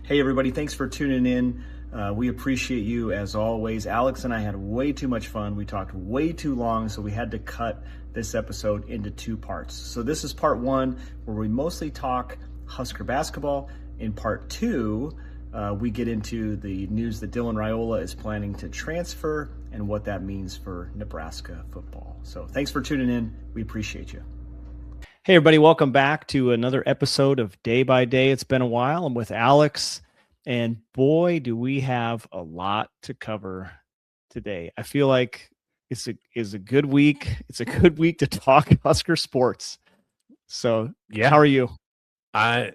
Hey, everybody. Thanks for tuning in. We appreciate you as always. Alex and I had way too much fun. We talked way too long, so we had to cut this episode into two parts. So this is part one, where we mostly talk Husker basketball. In part two, we get into the news that Dylan Raiola is planning to transfer and what that means for Nebraska football. So thanks for tuning in. We appreciate you. Hey, everybody. Welcome back to another episode of Day by Day. It's been a while. I'm with Alex, and boy, do we have a lot to cover today. I feel like it's a good week. It's a good week to talk Husker sports. So, yeah. How are you? I'm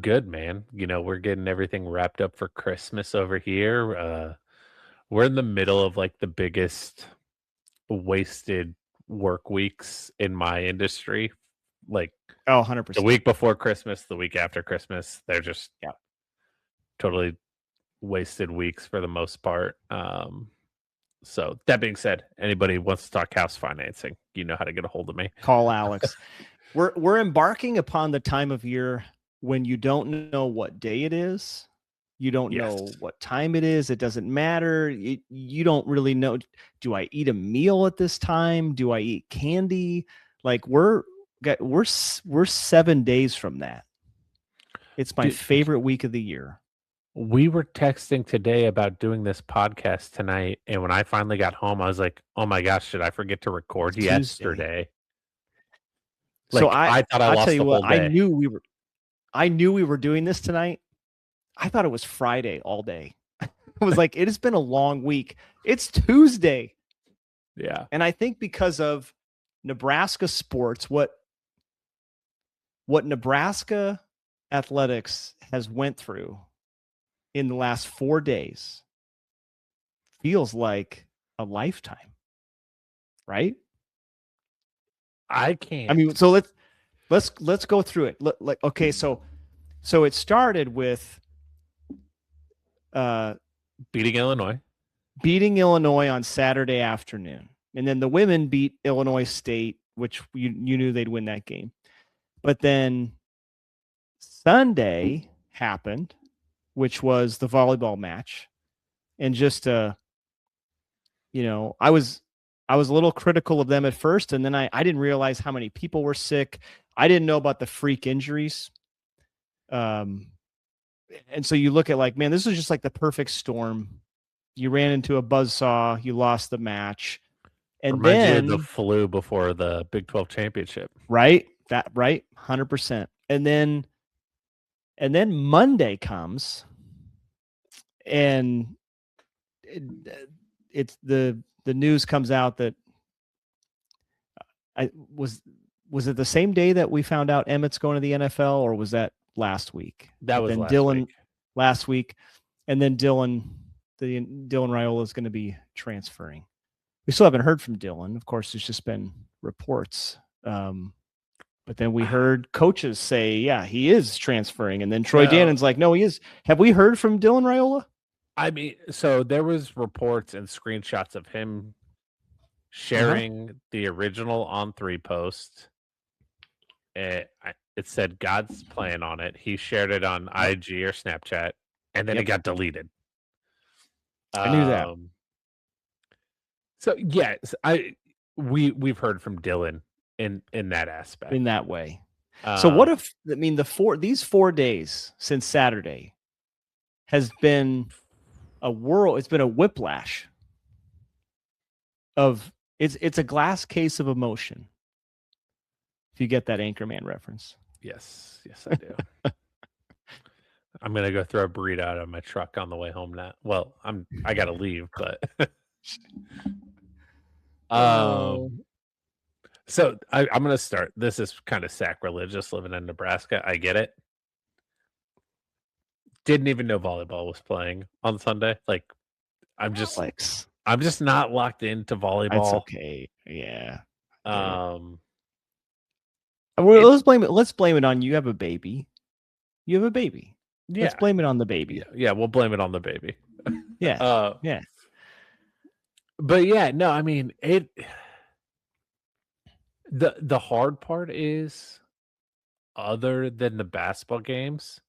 good, man. You know, we're getting everything wrapped up for Christmas over here. We're in the middle of like the biggest wasted work weeks in my industry. Like, 100%. The week before Christmas, the week after Christmas, they're just totally wasted weeks for the most part. So that being said, anybody wants to talk house financing, you know how to get a hold of me. Call Alex. We're embarking upon the time of year when you don't know what day it is. You don't know what time it is. It doesn't matter. You don't really know. Do I eat a meal at this time? Do I eat candy? Like we're 7 days from that. It's my favorite week of the year. We were texting today about doing this podcast tonight, and when I finally got home, I was like, "Oh my gosh, did I forget to record yesterday?" Like, so I thought I lost the whole day. I knew we were doing this tonight. I thought it was Friday all day. I was like, it has been a long week. It's Tuesday. Yeah. And I think because of Nebraska sports, what Nebraska athletics has went through in the last 4 days feels like a lifetime. Right? I can't. I mean, so let's go through it. Like, okay, so it started with beating Illinois on Saturday afternoon. And then the women beat Illinois State, which you knew they'd win that game. But then Sunday happened, which was the volleyball match. And just I was a little critical of them at first, and then I didn't realize how many people were sick. I didn't know about the freak injuries. And so you look at like, man, this is just like the perfect storm. You ran into a buzzsaw, you lost the match. And then the flu before the Big 12 championship. Right? 100%. And then Monday comes, and it's the news comes out that was it the same day that we found out Emmett's going to the NFL, or was that last week? That was last week. And then Dylan Raiola is going to be transferring. We still haven't heard from Dylan. Of course, there's just been reports. But then we heard coaches say, yeah, he is transferring. And then Troy Dannon's like, no, he is. Have we heard from Dylan Raiola? I mean, so there was reports and screenshots of him sharing the original On3 post. It said God's plan on it. He shared it on IG or Snapchat, and then it got deleted. I knew that. So yes, we've heard from Dylan in that aspect, in that way. So what if, I mean, these 4 days since Saturday has been it's been a whiplash of it's a glass case of emotion. If you get that Anchorman reference. Yes, I do. I'm gonna go throw a burrito out of my truck on the way home now. Well, I gotta leave, but so I'm gonna start. This is kind of sacrilegious living in Nebraska. I get it. Didn't even know volleyball was playing on Sunday. Like, I'm just not locked into volleyball. That's okay. Yeah. Let's blame it on you. Have a baby. You have a baby. Yeah. Let's blame it on the baby. Yeah, we'll blame it on the baby. Yeah. Yeah. But yeah, no, I mean, the hard part is, other than the basketball games,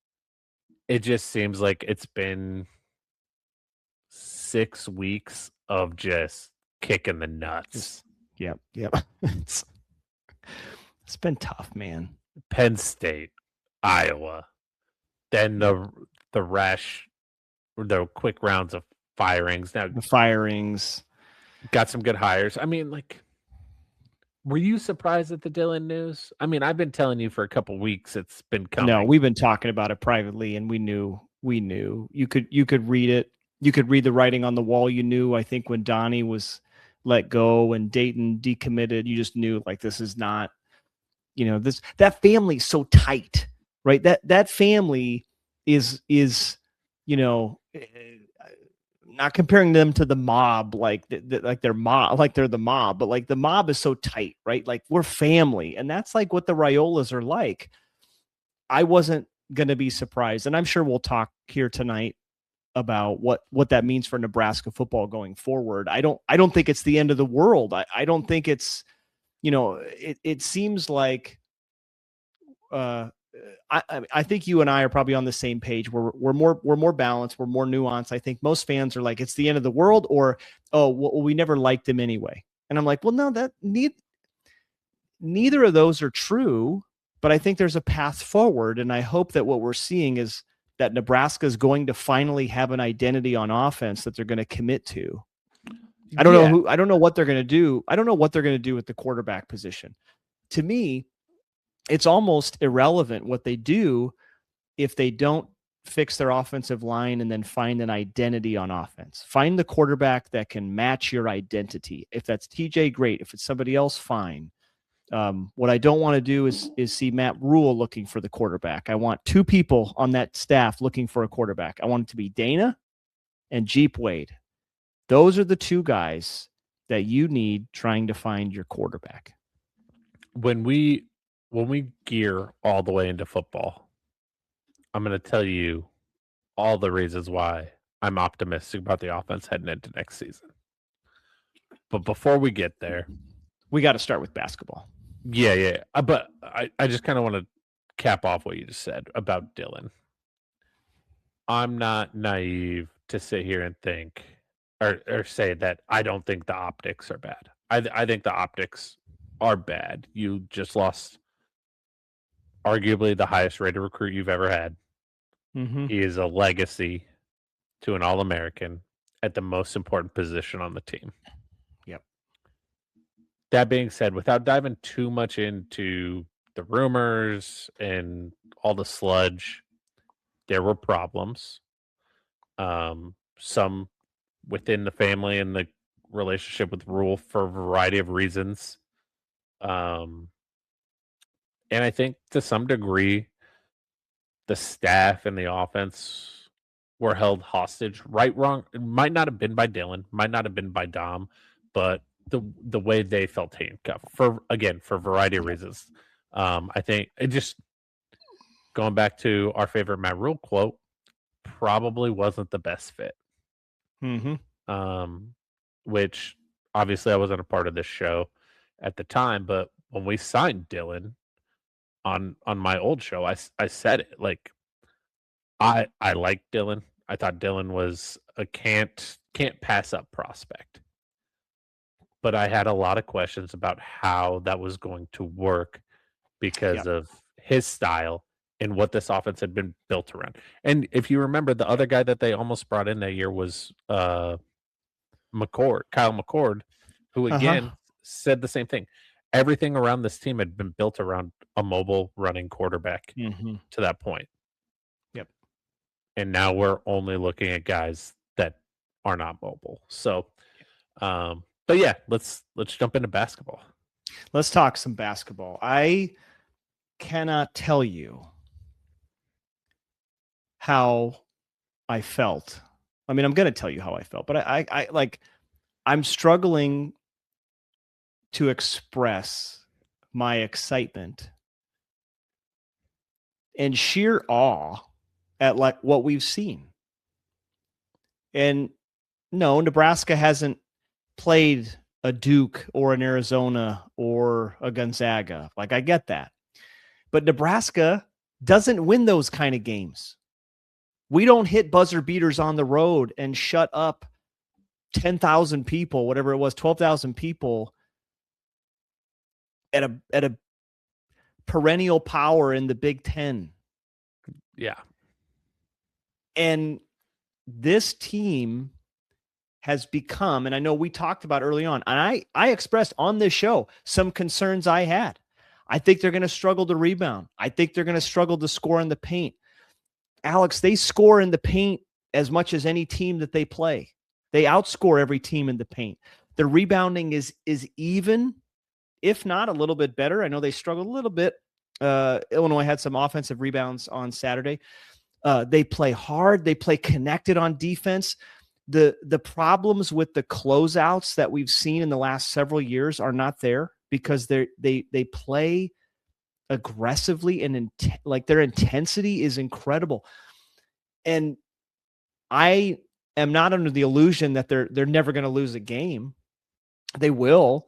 It just seems like it's been 6 weeks of just kicking the nuts. Yep. It's been tough, man. Penn State, Iowa, then the quick rounds of firings. Now The firings. got some good hires. I mean, like, were you surprised at the Dylan news? I mean, I've been telling you for a couple weeks it's been coming. No, we've been talking about it privately, and we knew. You could read it. You could read the writing on the wall. You knew, I think, when Donnie was let go and Dayton decommitted, you just knew, like, this is not, that family's so tight, right? That family is, not comparing them to the mob, like they're mob, like they're the mob, but like the mob is so tight, right? Like, we're family, and that's like what the Raiolas are like. I wasn't going to be surprised, and I'm sure we'll talk here tonight about what that means for Nebraska football going forward. I don't think it's the end of the world. I don't think it's, it seems like, I think you and I are probably on the same page. We're more balanced. We're more nuanced. I think most fans are like, it's the end of the world, or, oh, well, we never liked him anyway. And I'm like, well, no, that neither of those are true, but I think there's a path forward. And I hope that what we're seeing is that Nebraska is going to finally have an identity on offense that they're going to commit to. I don't know what they're going to do. I don't know what they're going to do with the quarterback position. To me, it's almost irrelevant what they do if they don't fix their offensive line and then find an identity on offense. Find the quarterback that can match your identity. If that's TJ, great. If it's somebody else, fine. What I don't want to do is see Matt Rule looking for the quarterback. I want two people on that staff looking for a quarterback. I want it to be Dana and Jeep Wade. Those are the two guys that you need trying to find your quarterback. When we gear all the way into football, I'm going to tell you all the reasons why I'm optimistic about the offense heading into next season. But before we get there, we got to start with basketball. Yeah. But I just kind of want to cap off what you just said about Dylan. I'm not naive to sit here and think or say that I don't think the optics are bad. I think the optics are bad. You just lost arguably the highest rated recruit you've ever had. Mm-hmm. He is a legacy to an All-American at the most important position on the team. Yep. That being said, without diving too much into the rumors and all the sludge, there were problems. Some within the family and the relationship with Rule for a variety of reasons. And I think to some degree, the staff and the offense were held hostage. Right, wrong. It might not have been by Dylan, might not have been by Dom, but the way they felt handcuffed for a variety of reasons. I think it just going back to our favorite Matt Rule quote, probably wasn't the best fit. Mm-hmm. Which obviously I wasn't a part of this show at the time, but when we signed Dylan on my old show, I said it, like, I liked Dylan. I thought Dylan was a can't pass up prospect. But I had a lot of questions about how that was going to work because of his style and what this offense had been built around. And if you remember, the other guy that they almost brought in that year was Kyle McCord, who again said the same thing. Everything around this team had been built around a mobile running quarterback to that point. Yep. And now we're only looking at guys that are not mobile. So, but yeah, let's jump into basketball. Let's talk some basketball. I cannot tell you how I felt. I mean, I'm going to tell you how I felt, but I'm struggling to express my excitement and sheer awe at like what we've seen. And no, Nebraska hasn't played a Duke or an Arizona or a Gonzaga. Like, I get that. But Nebraska doesn't win those kind of games. We don't hit buzzer beaters on the road and shut up 10,000 people, whatever it was, 12,000 people at a perennial power in the Big Ten. Yeah. And this team has become, and I know we talked about early on, and I expressed on this show some concerns I had. I think they're going to struggle to rebound. I think they're going to struggle to score in the paint. Alex, they score in the paint as much as any team that they play. They outscore every team in the paint. The rebounding is even, if not a little bit better. I know they struggled a little bit. Illinois had some offensive rebounds on Saturday. They play hard. They play connected on defense. The problems with the closeouts that we've seen in the last several years are not there because they play aggressively and like their intensity is incredible. And I am not under the illusion that they're never going to lose a game. They will,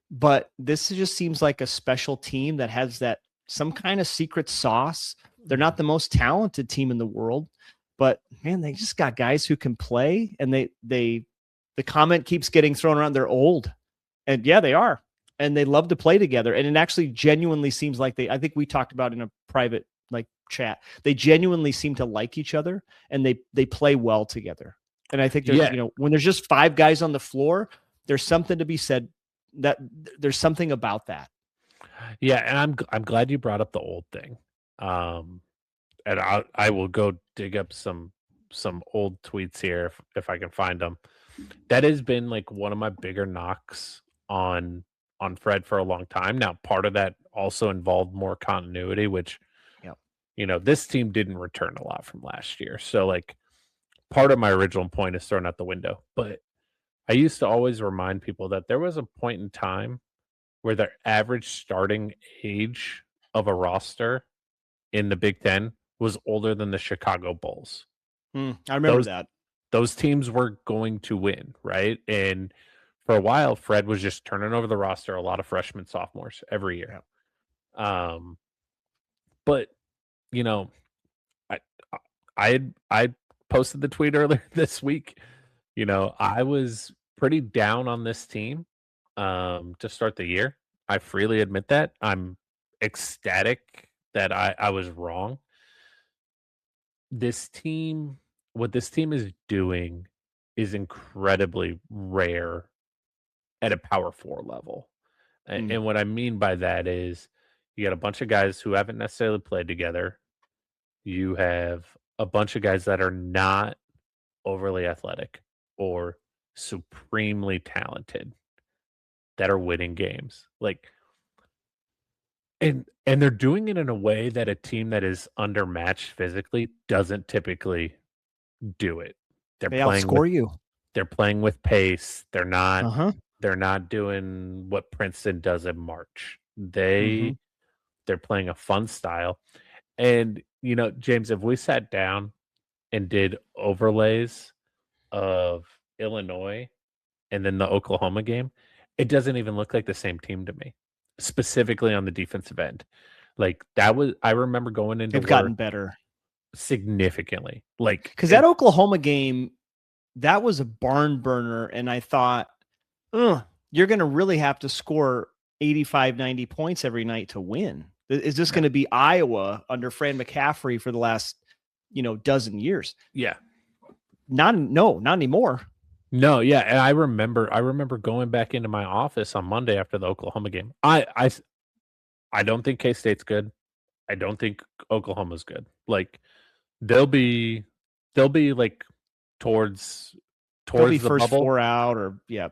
but this just seems like a special team that has that some kind of secret sauce. They're not the most talented team in the world, but man, they just got guys who can play. And the comment keeps getting thrown around. They're old, and yeah, they are. And they love to play together. And it actually genuinely seems like I think we talked about in a private like chat, they genuinely seem to like each other and they play well together. And I think there's, when there's just 5 guys on the floor, there's something to be said that there's something about that. Yeah. And I'm glad you brought up the old thing. And I will go dig up some old tweets here if I can find them. That has been like one of my bigger knocks on Fred for a long time. Now, part of that also involved more continuity, which, this team didn't return a lot from last year. So like part of my original point is thrown out the window, but I used to always remind people that there was a point in time where the average starting age of a roster in the Big Ten was older than the Chicago Bulls. I remember that. Those teams were going to win, right? And for a while, Fred was just turning over the roster, a lot of freshmen, sophomores every year. But I posted the tweet earlier this week. I was pretty down on this team to start the year. I freely admit that. I'm ecstatic that I was wrong. What this team is doing is incredibly rare at a Power 4 level. And what I mean by that is you got a bunch of guys who haven't necessarily played together. You have a bunch of guys that are not overly athletic or supremely talented that are winning games. And they're doing it in a way that a team that is undermatched physically doesn't typically do it. They outscore you. They're playing with pace. They're not they're not doing what Princeton does in March. They're playing a fun style. And James, if we sat down and did overlays of Illinois and then the Oklahoma game, it doesn't even look like the same team to me, specifically on the defensive end. Like I remember going into They've gotten better significantly. Because that Oklahoma game, that was a barn burner. And I thought, you're going to really have to score 85, 90 points every night to win. Is this going to be Iowa under Fran McCaffrey for the last, dozen years? Yeah. Not anymore. No, yeah. And I remember going back into my office on Monday after the Oklahoma game. I don't think K-State's good. I don't think Oklahoma's good. Like they'll be like towards they'll be the first bubble. 4 out or yeah.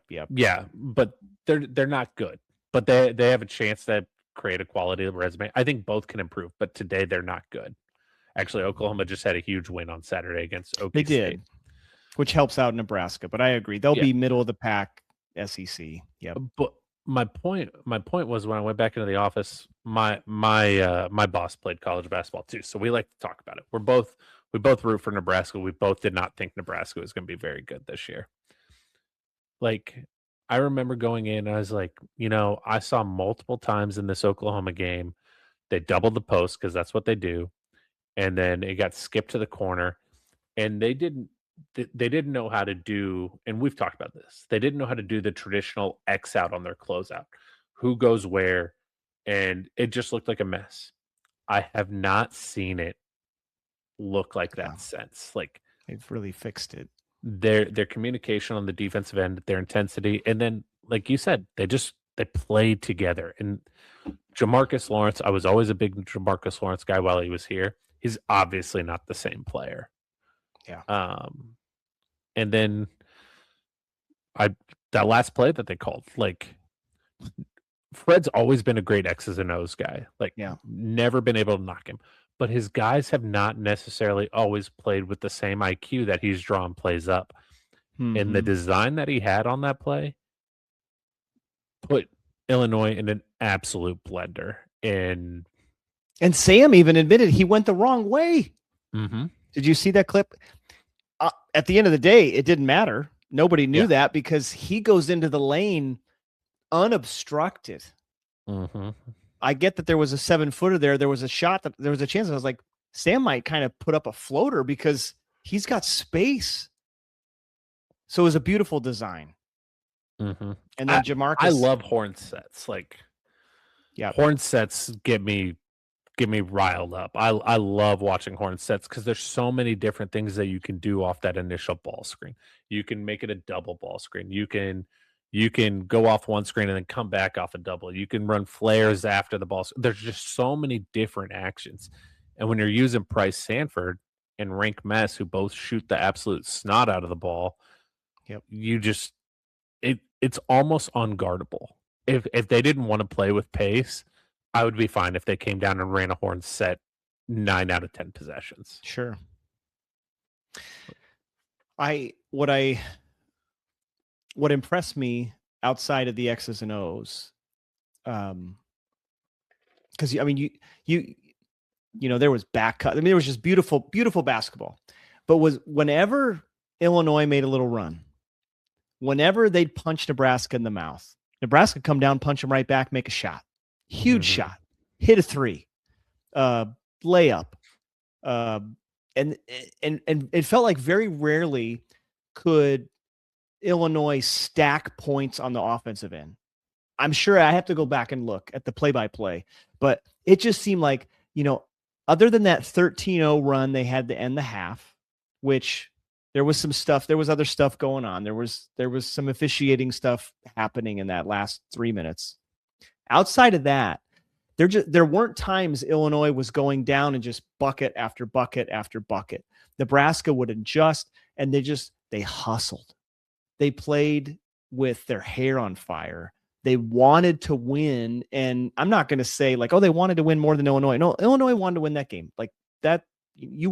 But they're not good. But they have a chance to create a quality resume. I think both can improve, but today they're not good. Actually, Oklahoma just had a huge win on Saturday against Okie State. They did, which helps out Nebraska. But I agree, they'll be middle of the pack SEC. Yeah. But my point was when I went back into the office, my boss played college basketball too, so we like to talk about it. We both root for Nebraska. We both did not think Nebraska was going to be very good this year. Like I remember going in, and I was like, I saw multiple times in this Oklahoma game, they doubled the post because that's what they do. And then it got skipped to the corner. and they didn't know how to do, and we've talked about this, they didn't know how to do the traditional X out on their closeout, who goes where, and it just looked like a mess. I have not seen it look like that since. Like, they've really fixed it. Their communication on the defensive end, their intensity, and then like you said, they played together. And Jamarcus Lawrence, I was always a big Jamarcus Lawrence guy while he was here. He's obviously not the same player. Yeah. And then that last play that they called, like, Fred's always been a great X's and O's guy. Like, never been able to knock him. But his guys have not necessarily always played with the same IQ that he's drawn plays up. And the design that he had on that play put Illinois in an absolute blender. And Sam even admitted he went the wrong way. Mm-hmm. Did you see that clip? At the end of the day, it didn't matter. Nobody knew that because he goes into the lane unobstructed. Mm-hmm. I get that there was a 7-footer there. There was a shot that there was a chance. I was like, Sam might kind of put up a floater because he's got space. So it was a beautiful design. Mm-hmm. And then Jamarcus, I love horn sets. Like, horn sets get me riled up. I love watching horn sets because there's so many different things that you can do off that initial ball screen. You can make it a double ball screen. You can go off one screen and then come back off a double. You can run flares after the ball. There's just so many different actions. And when you're using Price Sanford and Rink Mess, who both shoot the absolute snot out of the ball, you just it's almost unguardable. If they didn't want to play with pace, I would be fine if they came down and ran a horn set 9 out of 10 possessions. Sure. What impressed me outside of the X's and O's, because I mean you there was back cut. I mean, there was just beautiful basketball. But whenever Illinois made a little run, whenever they'd punch Nebraska in the mouth, Nebraska come down, punch them right back, make a shot, huge shot, hit a 3, layup, and it felt like very rarely could Illinois stack points on the offensive end. I'm sure I have to go back and look at the play-by-play, but it just seemed like, other than that 13-0 run they had to end the half, which there was some stuff, there was other stuff going on. There was some officiating stuff happening in that last 3 minutes. Outside of that, there weren't times Illinois was going down and just bucket after bucket after bucket. Nebraska would adjust, and they hustled. They played with their hair on fire. They wanted to win. And I'm not going to say like, oh, they wanted to win more than Illinois. No, Illinois wanted to win that game. Like that, you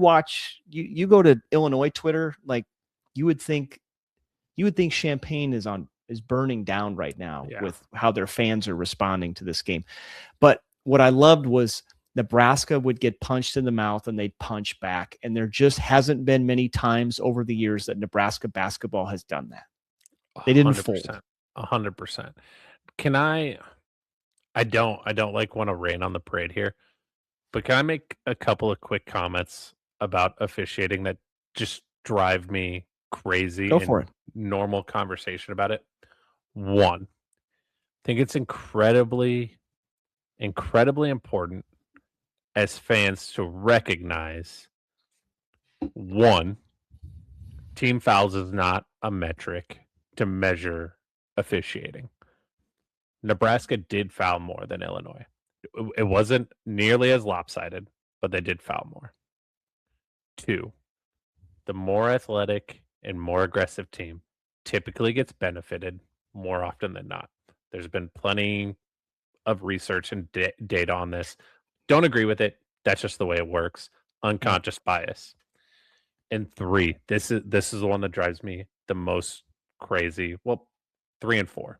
go to Illinois Twitter, like you would think Champaign is burning down right now with how their fans are responding to this game. But what I loved was Nebraska would get punched in the mouth and they'd punch back. And there just hasn't been many times over the years that Nebraska basketball has done that. They didn't 100%, fold. 100%. Can I don't like want to rain on the parade here, but can I make a couple of quick comments about officiating that just drive me crazy? Go for it. Normal conversation about it. One, I think it's incredibly important as fans to recognize, one, team fouls is not a metric to measure officiating. Nebraska did foul more than Illinois. It wasn't nearly as lopsided, but they did foul more. Two, the more athletic and more aggressive team typically gets benefited more often than not. There's been plenty of research and data on this. Don't agree with it. That's just the way it works. Unconscious bias. And three, this is the one that drives me the most crazy. Well, 3 and 4.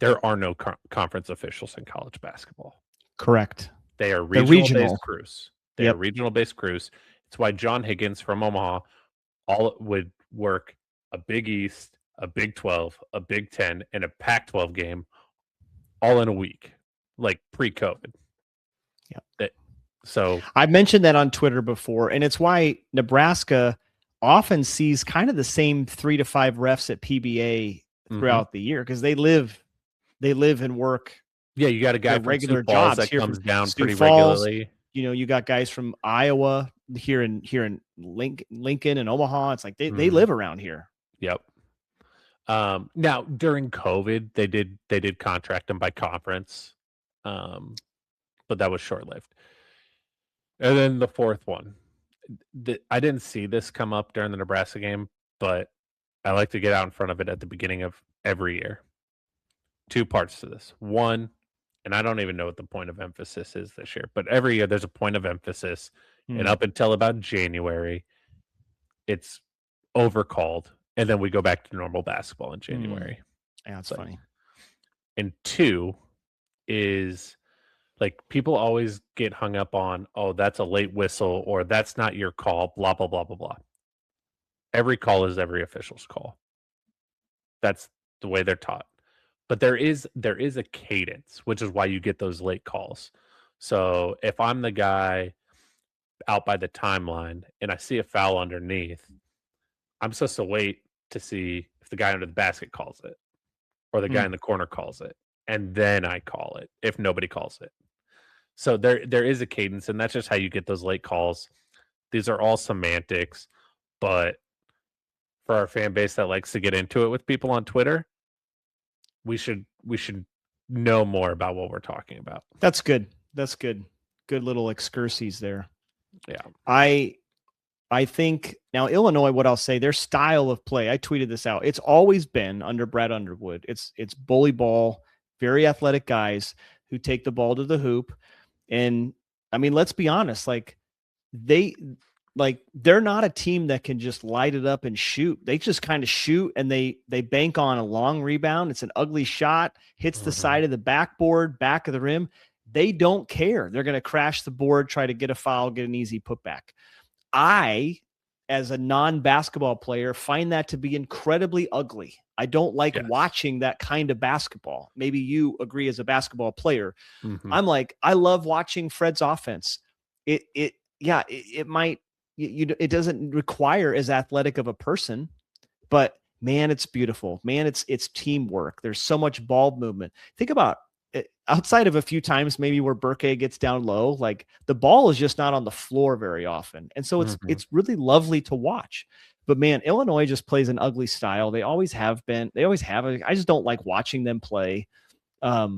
There are no conference officials in college basketball. Correct. They are regional-based crews. They are regional-based crews. It's why John Higgins from Omaha would work a Big East, a Big 12, a Big 10, and a Pac-12 game all in a week, like pre-COVID. Yeah. That So I've mentioned that on Twitter before, and it's why Nebraska often sees kind of the same 3 to 5 refs at PBA throughout the year because they live and work. Yeah, you got a guy their from regular Sioux Falls jobs that here comes from down Sioux pretty Falls. regularly. You know, you got guys from Iowa here in Lincoln and Omaha. It's like they live around here. Yep. Now during COVID, they did contract them by conference, but that was short lived. And then the fourth one, I didn't see this come up during the Nebraska game, but I like to get out in front of it at the beginning of every year. 2 parts to this. One, and I don't even know what the point of emphasis is this year, but every year there's a point of emphasis, and up until about January, it's overcalled, and then we go back to normal basketball in January. Yeah, that's funny. And 2 is like people always get hung up on, oh, that's a late whistle or that's not your call, blah, blah, blah, blah, blah. Every call is every official's call. That's the way they're taught. But there is a cadence, which is why you get those late calls. So if I'm the guy out by the timeline and I see a foul underneath, I'm supposed to wait to see if the guy under the basket calls it or the guy in the corner calls it, and then I call it if nobody calls it. So there is a cadence, and that's just how you get those late calls. These are all semantics, but for our fan base that likes to get into it with people on Twitter, we should know more about what we're talking about. That's good. That's good. Good little excursions there. Yeah. I think now Illinois, what I'll say, their style of play, I tweeted this out. It's always been under Brad Underwood. It's bully ball, very athletic guys who take the ball to the hoop. And I mean, let's be honest, they're not a team that can just light it up and shoot. They just kind of shoot and they bank on a long rebound. It's an ugly shot, hits the side of the backboard, back of the rim. They don't care. They're going to crash the board, try to get a foul, get an easy putback. I, as a non-basketball player, find that to be incredibly ugly. I don't like watching that kind of basketball. Maybe you agree as a basketball player. I'm like, I love watching Fred's offense. It might, it doesn't require as athletic of a person, but man, it's beautiful. Man, it's teamwork. There's so much ball movement. Think about it, outside of a few times maybe where Burke gets down low, like the ball is just not on the floor very often. And so it's really lovely to watch. But man, Illinois just plays an ugly style. They always have been. They always have. I just don't like watching them play. But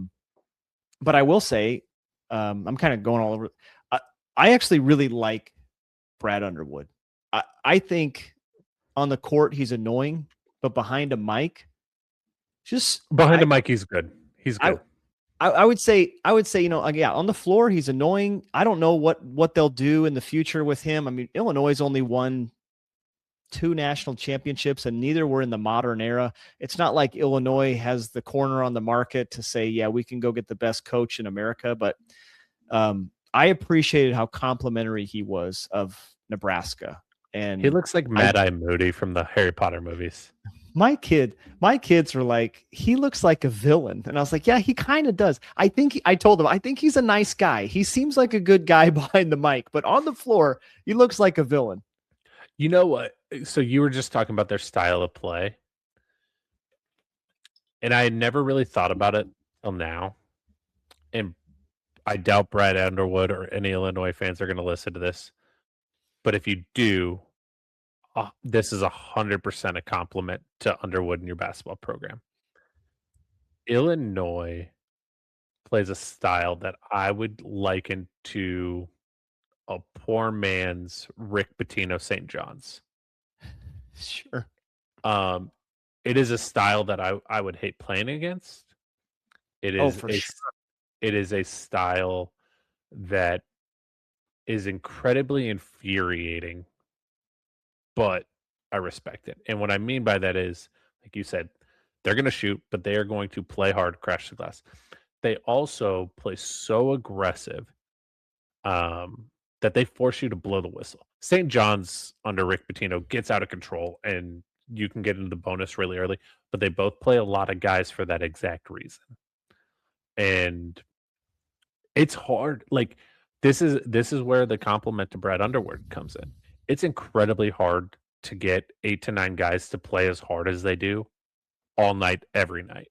I will say, I'm kind of going all over. I actually really like Brad Underwood. I think on the court he's annoying, but behind a mic, he's good. He's good. I would say, on the floor he's annoying. I don't know what they'll do in the future with him. I mean, Illinois only won 2 national championships, and neither were in the modern era. It's not like Illinois has the corner on the market to say, yeah, we can go get the best coach in America. But I appreciated how complimentary he was of Nebraska. And he looks like Mad-Eye Moody from the Harry Potter movies. My kids were like, he looks like a villain. And I was like, yeah, he kind of does. I told him, I think he's a nice guy. He seems like a good guy behind the mic, but on the floor, he looks like a villain. You know what? So you were just talking about their style of play. And I had never really thought about it till now. And I doubt Brad Underwood or any Illinois fans are going to listen to this. But if you do, this is 100% a compliment to Underwood and your basketball program. Illinois plays a style that I would liken to a poor man's Rick Pitino St. John's. Sure. It is a style that I would hate playing against. It is a style that is incredibly infuriating, but I respect it. And what I mean by that is, like you said, they're going to shoot, but they are going to play hard, crash the glass. They also play so aggressive that they force you to blow the whistle. St. John's under Rick Pitino gets out of control, and you can get into the bonus really early, but they both play a lot of guys for that exact reason. And it's hard. Like, This is where the compliment to Brad Underwood comes in. It's incredibly hard to get 8 to 9 guys to play as hard as they do all night, every night.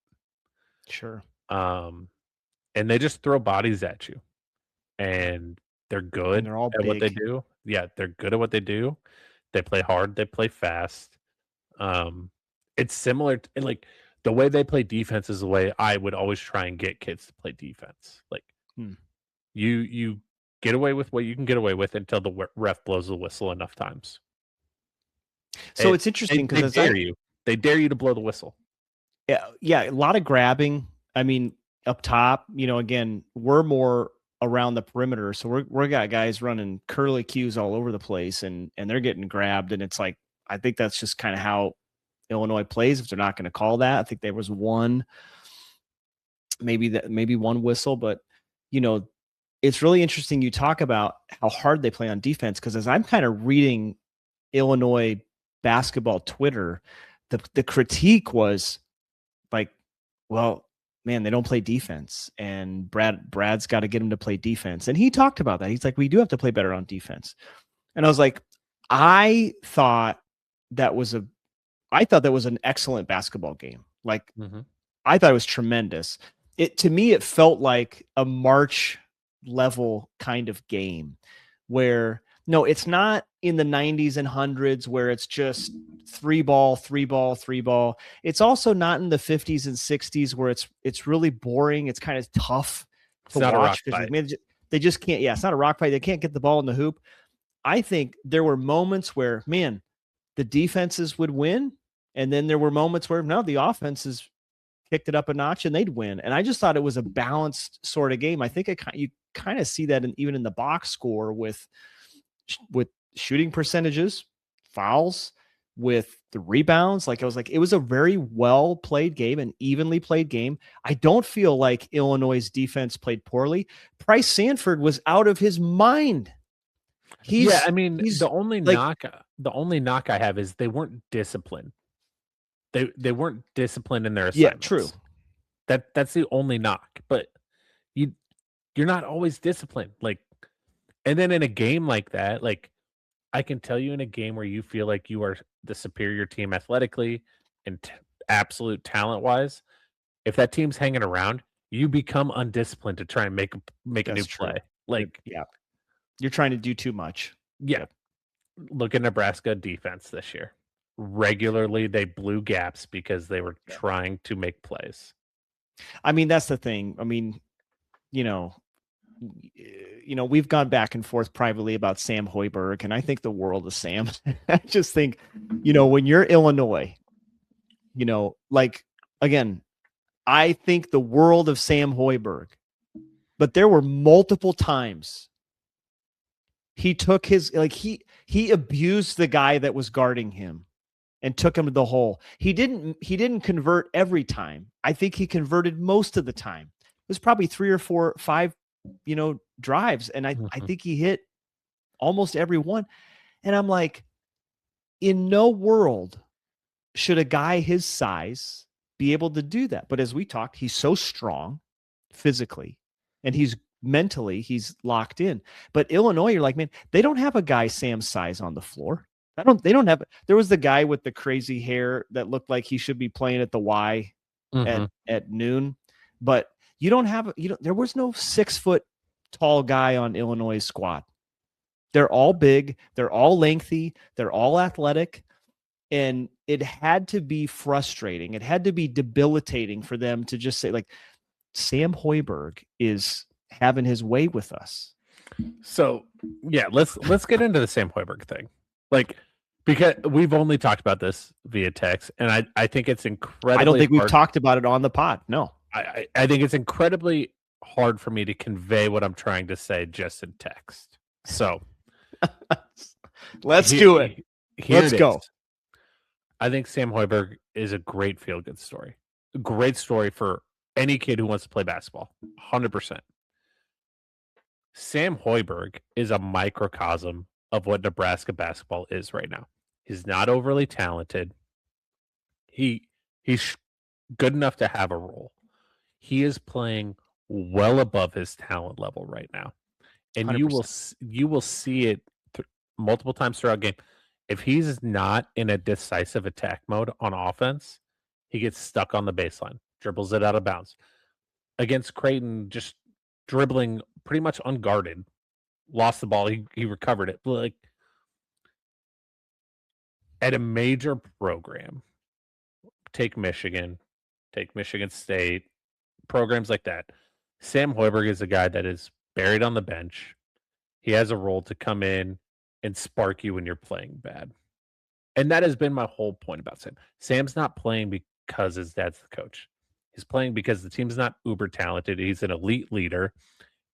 Sure. And they just throw bodies at you, and they're good And they're all at what they big. do. Yeah, they're good at what they do. They play hard. They play fast. It's similar to, like, the way they play defense is the way I would always try and get kids to play defense. Like, you get away with what you can get away with until the ref blows the whistle enough times. So it's interesting because they dare you to blow the whistle. Yeah, a lot of grabbing. I mean, up top, again, we're more around the perimeter, so we got guys running curly cues all over the place, and they're getting grabbed, and it's like, I think that's just kind of how Illinois plays. If they're not going to call that, I think there was maybe one whistle, but it's really interesting. You talk about how hard they play on defense, because as I'm kind of reading Illinois basketball Twitter, the critique was like, well, man, they don't play defense, and Brad's got to get him to play defense. And he talked about that. He's like, we do have to play better on defense. And I was like, I thought that was an excellent basketball game. Like, I thought it was tremendous. To me, it felt like a March level kind of game where, no, it's not in the 90s and 100s where it's just three ball. It's also not in the 50s and 60s where it's really boring. It's kind of tough to watch. They just can't. Yeah, it's not a rock fight. They can't get the ball in the hoop. I think there were moments where, man, the defenses would win, and then there were moments where, no, the offenses kicked it up a notch and they'd win. And I just thought it was a balanced sort of game. I think you kind of see that even in the box score with shooting percentages, fouls, with the rebounds. Like, I was like, it was a very well played game, an evenly played game. I don't feel like Illinois' defense played poorly. Bryce Sanford was out of his mind. The only knock I have is they weren't disciplined. They weren't disciplined in their assignments. Yeah, true. That's the only knock. But you're not always disciplined. Like, and then in a game like that, like, I can tell you, in a game where you feel like you are the superior team athletically and absolute talent wise, if that team's hanging around, you become undisciplined to try and make a new play. Like, you're trying to do too much. Yeah. Look at Nebraska defense this year. Regularly, they blew gaps because they were trying to make plays. I mean, that's the thing. I mean, we've gone back and forth privately about Sam Hoiberg, and I think the world of Sam. I just think, when you're Illinois, like, again, I think the world of Sam Hoiberg, but there were multiple times he took he abused the guy that was guarding him and took him to the hole. He didn't convert every time. I think he converted most of the time. It was probably 3 or 4, 5, drives. And I think he hit almost every one. And I'm like, in no world should a guy his size be able to do that. But as we talked, he's so strong physically, and he's locked in. But Illinois, you're like, man, they don't have a guy Sam's size on the floor. They don't have. There was the guy with the crazy hair that looked like he should be playing at the Y at noon, but you don't have. There was no 6 foot tall guy on Illinois' squad. They're all big. They're all lengthy. They're all athletic, and it had to be frustrating. It had to be debilitating for them to just say, like, Sam Hoiberg is having his way with us. So yeah, let's get into the Sam Hoiberg thing. Like, because we've only talked about this via text, and I think it's incredibly. I don't think we've talked about it on the pod. No, I think it's incredibly hard for me to convey what I'm trying to say just in text. So let's do it. Let's go. I think Sam Hoiberg is a great feel-good story. A great story for any kid who wants to play basketball. 100%. Sam Hoiberg is a microcosm of what Nebraska basketball is right now. He's not overly talented. He's good enough to have a role. He is playing well above his talent level right now. and 100%. you will see it multiple times throughout game. If he's not in a decisive attack mode on offense, he gets stuck on the baseline, dribbles it out of bounds. Against Creighton, just dribbling pretty much unguarded, lost the ball. He recovered it. Like at a major program, take Michigan State, programs like that. Sam Hoiberg is a guy that is buried on the bench. He has a role to come in and spark you when you're playing bad. And that has been my whole point about Sam. Sam's not playing because his dad's the coach. He's playing because the team's not uber talented. He's an elite leader,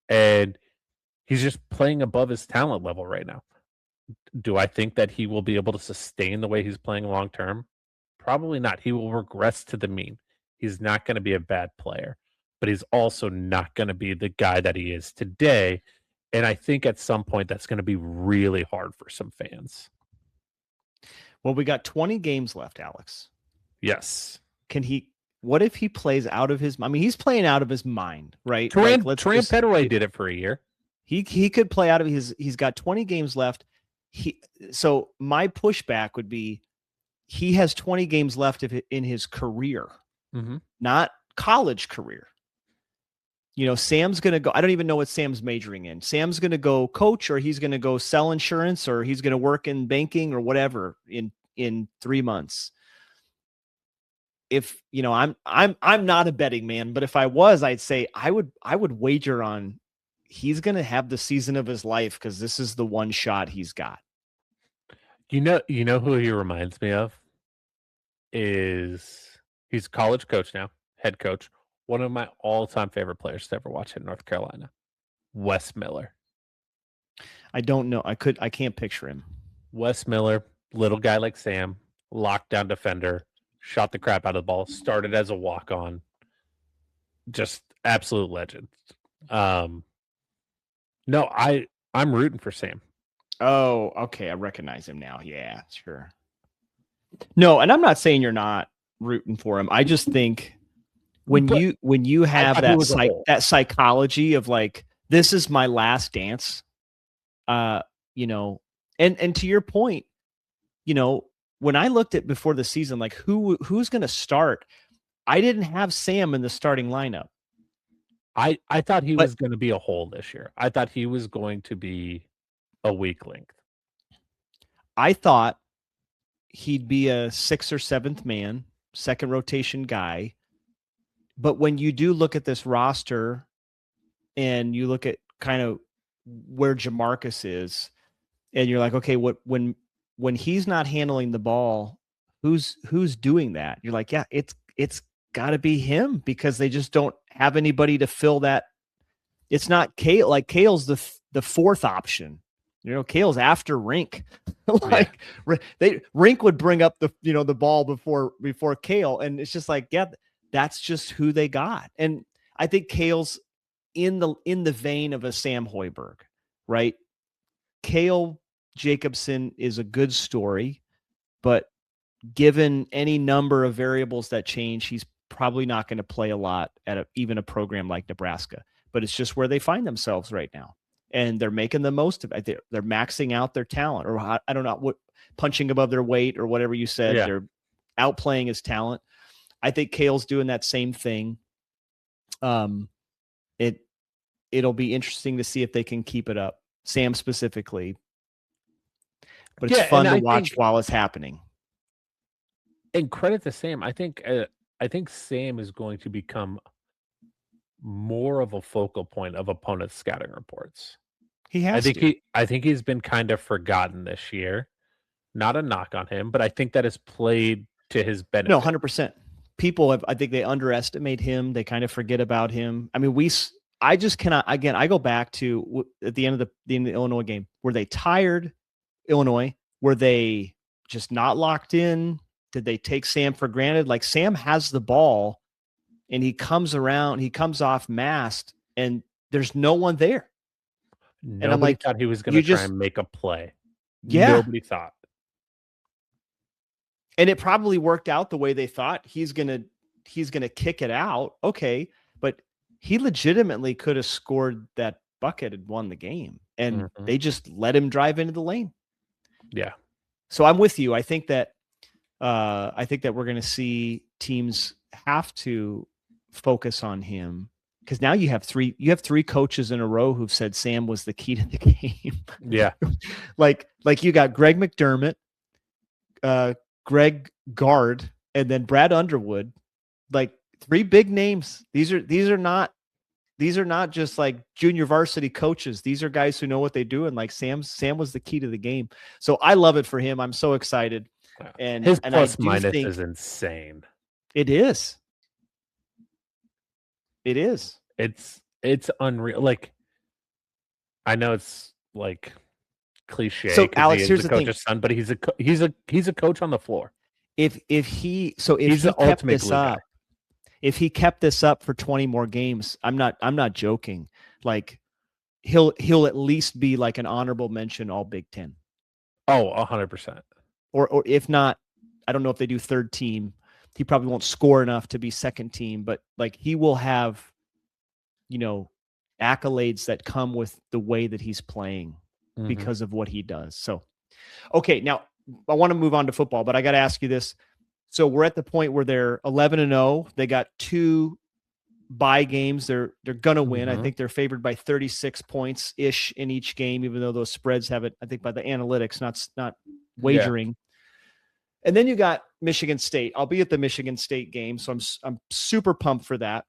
and he's just playing above his talent level right now. Do I think that he will be able to sustain the way he's playing long term? Probably not. He will regress to the mean. He's not going to be a bad player, but he's also not going to be the guy that he is today. And I think at some point that's going to be really hard for some fans. Well, we got 20 games left, Alex. Yes. What if he plays out of his, I mean, he's playing out of his mind, right? Taran Petaway did it for a year. He could play out of he's got 20 games left. So my pushback would be he has 20 games left in his career, not college career. You know, Sam's going to go, I don't even know what Sam's majoring in. Sam's going to go coach, or he's going to go sell insurance, or he's going to work in banking or whatever in 3 months. If, you know, I'm not a betting man, but if I was, I'd say I would wager on he's going to have the season of his life, because this is the one shot he's got. You know who he reminds me of is he's a college coach now, head coach. One of my all-time favorite players to ever watch in North Carolina, Wes Miller. I don't know. I can't picture him. Wes Miller, little guy like Sam, lockdown defender, shot the crap out of the ball, started as a walk-on. Just absolute legend. No, I'm rooting for Sam. Oh, okay. I recognize him now. Yeah, sure. No, and I'm not saying you're not rooting for him. I just think when you have that psychology of like, this is my last dance, you know, and to your point, you know, when I looked at before the season, like who's going to start, I didn't have Sam in the starting lineup. I thought he was going to be a hole this year. I thought he was going to be a weak link. I thought he'd be a 6th or 7th man, second rotation guy. But when you do look at this roster and you look at kind of where Jamarcus is, and you're like, okay, when he's not handling the ball, who's doing that? You're like, yeah, it's got to be him, because they just don't have anybody to fill that. It's not Kale. Like Kale's the fourth option. You know, Kale's after Rink. Like Rink would bring up the ball before Kale, and it's just like, yeah, that's just who they got. And I think Kale's in the vein of a Sam Hoiberg, right? Kale Jacobson is a good story, but given any number of variables that change, he's probably not going to play a lot at even a program like Nebraska. But it's just where they find themselves right now, and they're making the most of it. They're maxing out their talent, or I don't know what, punching above their weight or whatever you said. Yeah. They're outplaying his talent. I think Kale's doing that same thing. It'll be interesting to see if they can keep it up, Sam specifically. But it's fun to watch while it's happening. And credit to Sam. I think Sam is going to become more of a focal point of opponents' scouting reports. He has. I think he's been kind of forgotten this year. Not a knock on him, but I think that has played to his benefit. No, 100%. People I think they underestimate him. They kind of forget about him. I mean, I just cannot. Again, I go back to at the end of the Illinois game. Were they tired? Illinois? Were they just not locked in? Did they take Sam for granted? Like, Sam has the ball and he comes off masked, and there's no one there. Nobody and I'm like, thought he was going to try and make a play. Yeah. Nobody thought. And it probably worked out the way they thought. He's going to kick it out. Okay. But he legitimately could have scored that Buckhead had won the game, and Mhm. they just let him drive into the lane. Yeah. So I'm with you. I think that we're going to see teams have to focus on him, because now you have three coaches in a row who've said Sam was the key to the game. Yeah. like you got Greg McDermott, Greg Gard, and then Brad Underwood. Like, three big names. These are not just like junior varsity coaches. These are guys who know what they do. And like Sam was the key to the game. So I love it for him. I'm so excited. And his and plus I do minus think is insane. it is. It is. It's unreal. Like, I know it's like cliche. So 'cause Alex, he is here's the the thing. coach's son, but he's a coach on the floor. If he He's the kept ultimate this glue guy. up, if he kept this up for 20 more games, I'm not joking. Like, he'll at least be like an honorable mention all Big Ten. Oh, 100%. Or if not, I don't know if they do third team. He probably won't score enough to be second team, but like, he will have, accolades that come with the way that he's playing Mhm. because of what he does. So, okay, now I want to move on to football, but I got to ask you this. So we're at the point where they're 11-0. They got 2 bye games. They're gonna win. I Mhm. think they're favored by 36 points ish in each game, even though those spreads have it, I think, by the analytics, not wagering. And then you got Michigan State. I'll be at the Michigan State game, so I'm super pumped for that.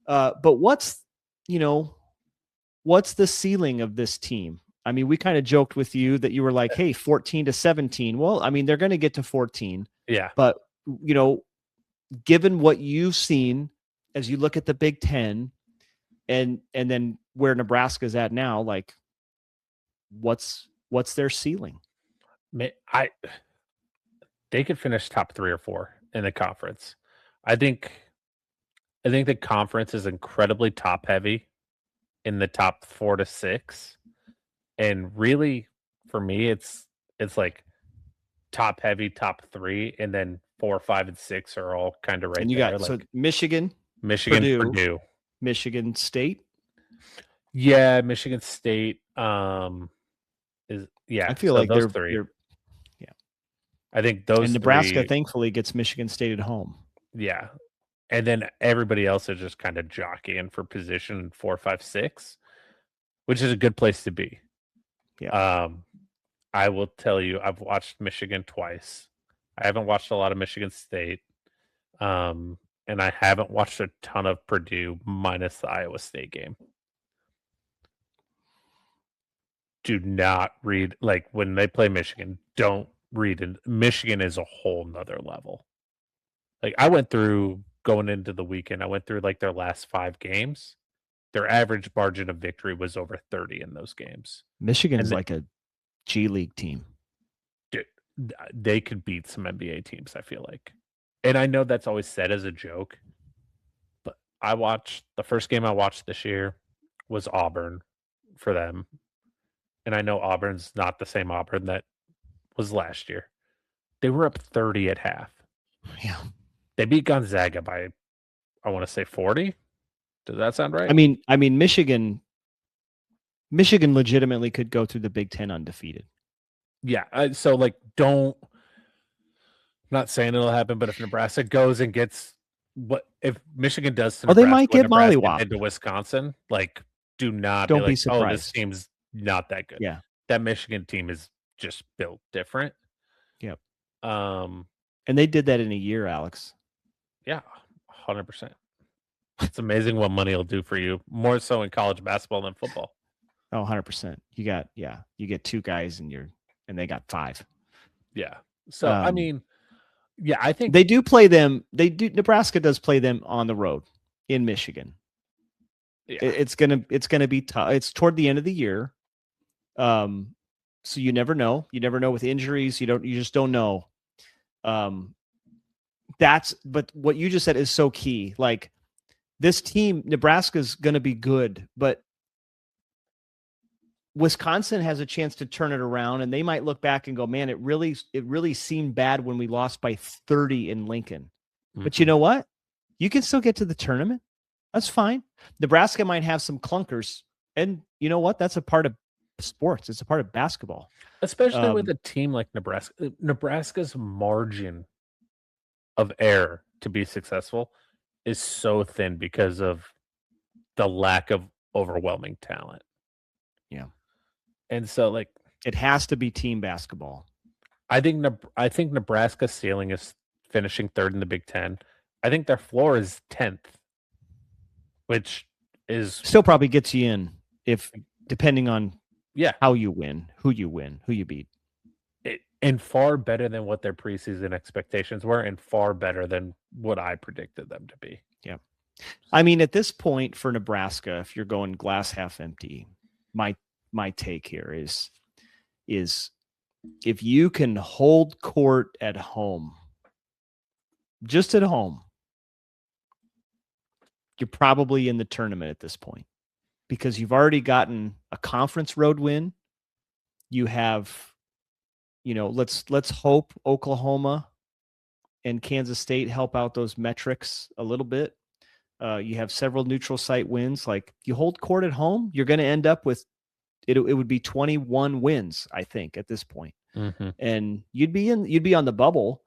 But what's the ceiling of this team? I mean, we kind of joked with you that you were like, hey, 14-17. Well, I mean, they're going to get to 14. Yeah. But, given what you've seen as you look at the Big Ten and then where Nebraska's at now, like, what's their ceiling? They could finish top 3 or 4 in the conference. I think the conference is incredibly top heavy in the top 4 to 6. And really, for me, it's like top heavy, top 3, and then 4, 5, and 6 are all kind of right And you there. got Like, so Michigan, Purdue, Michigan State. Yeah, Michigan State. Is I feel so like those 3. I think those and Nebraska 3, thankfully gets Michigan State at home. Yeah. And then everybody else is just kind of jockeying for position 4, 5, 6, which is a good place to be. Yeah. I will tell you, I've watched Michigan twice. I haven't watched a lot of Michigan State. And I haven't watched a ton of Purdue minus the Iowa State game. Do not read, like, when they play Michigan, don't read it. Michigan is a whole nother level. Like, I went through going into the weekend, I went through like their last 5 games. Their average margin of victory was over 30 in those games. Michigan's like a G League team. Dude, they could beat some NBA teams, I feel like. And I know that's always said as a joke, but the first game I watched this year was Auburn for them. And I know Auburn's not the same Auburn that was last year. They were up 30 at half. Yeah. They beat Gonzaga by, I want to say 40. Does that sound right? I mean, Michigan legitimately could go through the Big Ten undefeated. Yeah. So, like, I'm not saying it'll happen, but if Nebraska goes and gets if Michigan does to Nebraska, they might get mollywopped into Wisconsin, like, don't be like, surprised. oh, this team's not that good. Yeah. That Michigan team is just built different. Yep. And they did that in a year, Alex. Yeah, 100%. It's amazing what money will do for you, more so in college basketball than football. Oh, 100%. You get 2 guys and they got 5. Yeah. So, I mean, yeah, I think they do play them. Nebraska does play them on the road in Michigan. Yeah. It's gonna be tough. It's toward the end of the year. So you never know. You never know with injuries. You just don't know. But what you just said is so key. Like, this team, Nebraska's going to be good, but Wisconsin has a chance to turn it around, and they might look back and go, man, it really seemed bad when we lost by 30 in Lincoln. Mm-hmm. But you know what? You can still get to the tournament. That's fine. Nebraska might have some clunkers, And you know what? That's a part of sports. It's a part of basketball. Especially with a team like Nebraska. Nebraska's margin of error to be successful is so thin because of the lack of overwhelming talent. Yeah. And so, like, it has to be team basketball. I think Nebraska's ceiling is finishing third in the Big Ten. I think their floor is 10th, which is still probably gets you in if depending on how you win, who you beat. And far better than what their preseason expectations were, and far better than what I predicted them to be. Yeah. I mean, at this point for Nebraska, if you're going glass half empty, my take here is if you can hold court at home, just at home, you're probably in the tournament at this point because you've already gotten a conference road win. You have, let's hope Oklahoma and Kansas State help out those metrics a little bit. You have several neutral site wins. Like you hold court at home, you're going to end up with it would be 21 wins, I think, at this point. Mm-hmm. And you'd be on the bubble.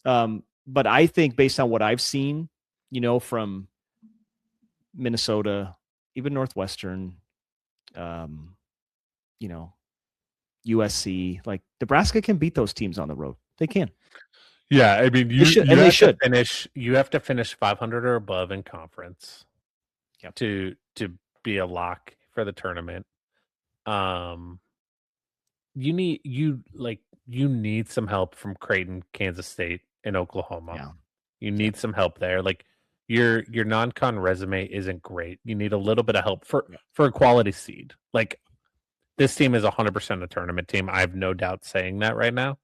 But I think based on what I've seen, from Minnesota, even Northwestern, USC, like Nebraska can beat those teams on the road. They can. Yeah, I mean, you have to finish 500 or above in conference to be a lock for the tournament. You need some help from Creighton, Kansas State, and Oklahoma. Yeah. You need some help there. Like your non-con resume isn't great. You need a little bit of help for a quality seed. Like this team is 100% a tournament team. I have no doubt saying that right now.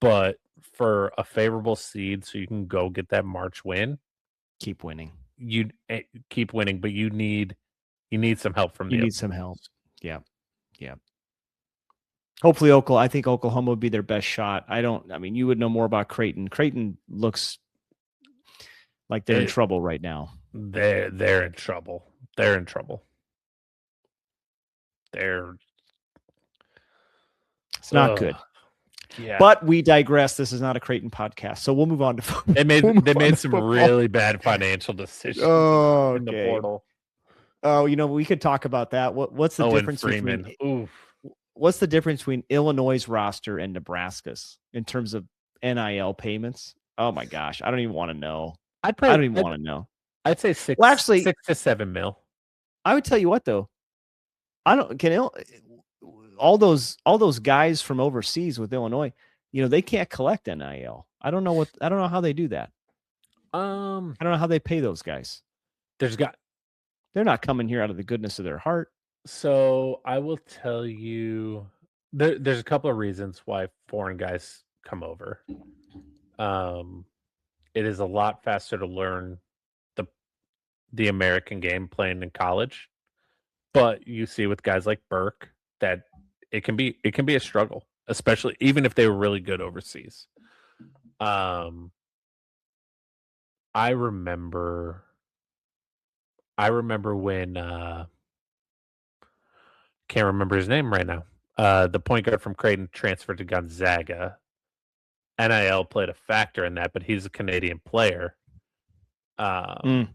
But for a favorable seed, so you can go get that March win, keep winning. You keep winning, but you need some help from. You need some help. Yeah. Hopefully, I think Oklahoma would be their best shot. You would know more about Creighton. Creighton looks like they're in trouble right now. They're in trouble. They're in trouble. It's not good. Yeah. But we digress. This is not a Creighton podcast, so we'll move on to football. They made some really bad financial decisions in the portal. Oh, we could talk about that. What's the difference between what's the difference between Illinois' roster and Nebraska's in terms of NIL payments? Oh my gosh, I don't even want to know. I don't even want to know. I'd say 6 to 7 mil. I would tell you what though. All those guys from overseas with Illinois, they can't collect NIL. I don't know how they do that. I don't know how they pay those guys. They're not coming here out of the goodness of their heart. So I will tell you, there's a couple of reasons why foreign guys come over. It is a lot faster to learn the American game playing in college, but you see with guys like Burke that it can be a struggle, especially even if they were really good overseas. I remember when can't remember his name right now. The point guard from Creighton transferred to Gonzaga. NIL played a factor in that, but he's a Canadian player. Some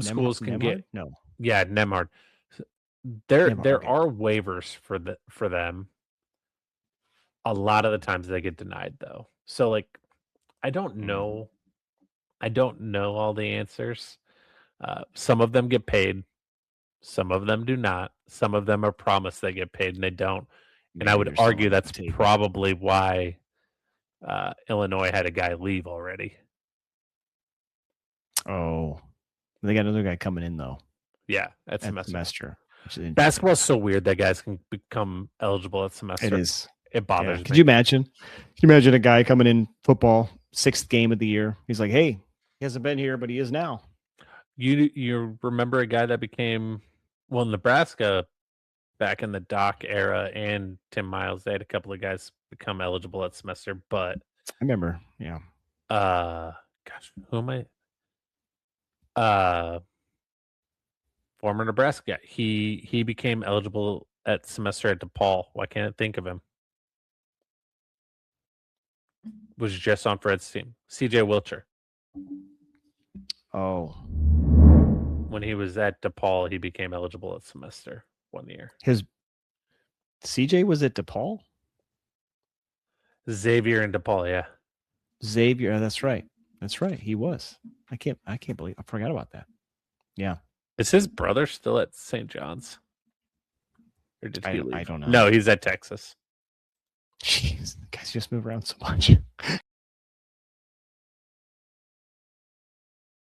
schools can get no. Yeah, Nemhard. There are waivers for them. A lot of the times they get denied though. So like I don't know all the answers. Some of them get paid, some of them do not. Some of them are promised they get paid and they don't. And I would argue that's probably why Illinois had a guy leave already. Oh, they got another guy coming in though. Yeah, at semester. Basketball is so weird that guys can become eligible at semester. It is. It bothers me. Could you imagine? Can you imagine a guy coming in football, 6th game of the year? He's like, hey, he hasn't been here, but he is now. You remember a guy that became Nebraska back in the Doc era and Tim Miles, they had a couple of guys become eligible at semester, but I remember, yeah. Gosh, who am I? Former Nebraska guy. He became eligible at semester at DePaul. Why can't I think of him? Was just on Fred's team. CJ Wilcher. Oh, When he was at DePaul, he became eligible at semester 1 year. his CJ was at DePaul. Xavier and DePaul, yeah. Xavier, that's right. That's right. He was. I can't believe I forgot about that. Yeah. Is his brother still at St. John's? Or did he leave? I don't know. No, he's at Texas. Jeez, the guys just move around so much.